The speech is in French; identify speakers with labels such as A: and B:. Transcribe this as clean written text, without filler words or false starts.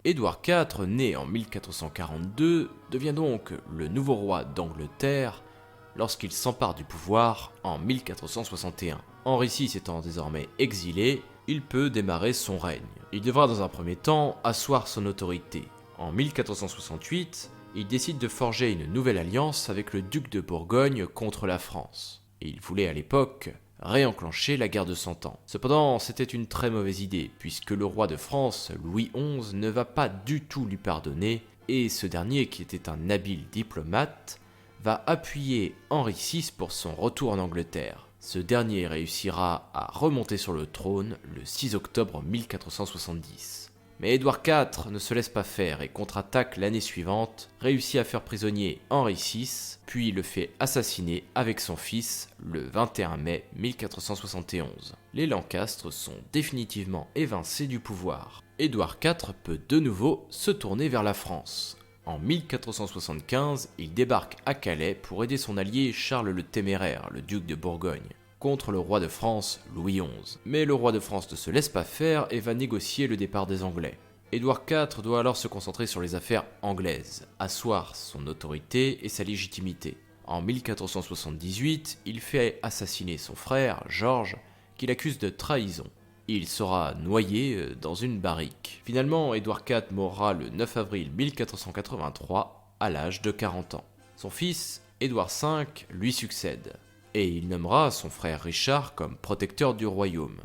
A: Édouard IV, né en 1442, devient donc le nouveau roi d'Angleterre lorsqu'il s'empare du pouvoir en 1461. Henri VI étant désormais exilé, il peut démarrer son règne. Il devra dans un premier temps asseoir son autorité. En 1468, il décide de forger une nouvelle alliance avec le duc de Bourgogne contre la France. Et il voulait à l'époque réenclencher la guerre de Cent Ans. Cependant, c'était une très mauvaise idée, puisque le roi de France, Louis XI, ne va pas du tout lui pardonner, et ce dernier, qui était un habile diplomate, va appuyer Henri VI pour son retour en Angleterre. Ce dernier réussira à remonter sur le trône le 6 octobre 1470. Mais Édouard IV ne se laisse pas faire et contre-attaque l'année suivante, réussit à faire prisonnier Henri VI, puis le fait assassiner avec son fils le 21 mai 1471. Les Lancastres sont définitivement évincés du pouvoir. Édouard IV peut de nouveau se tourner vers la France. En 1475, il débarque à Calais pour aider son allié Charles le Téméraire, le duc de Bourgogne, contre le roi de France, Louis XI. Mais le roi de France ne se laisse pas faire et va négocier le départ des Anglais. Édouard IV doit alors se concentrer sur les affaires anglaises, asseoir son autorité et sa légitimité. En 1478, il fait assassiner son frère, Georges, qu'il accuse de trahison. Il sera noyé dans une barrique. Finalement, Édouard IV mourra le 9 avril 1483 à l'âge de 40 ans. Son fils, Édouard V, lui succède, et il nommera son frère Richard comme protecteur du royaume.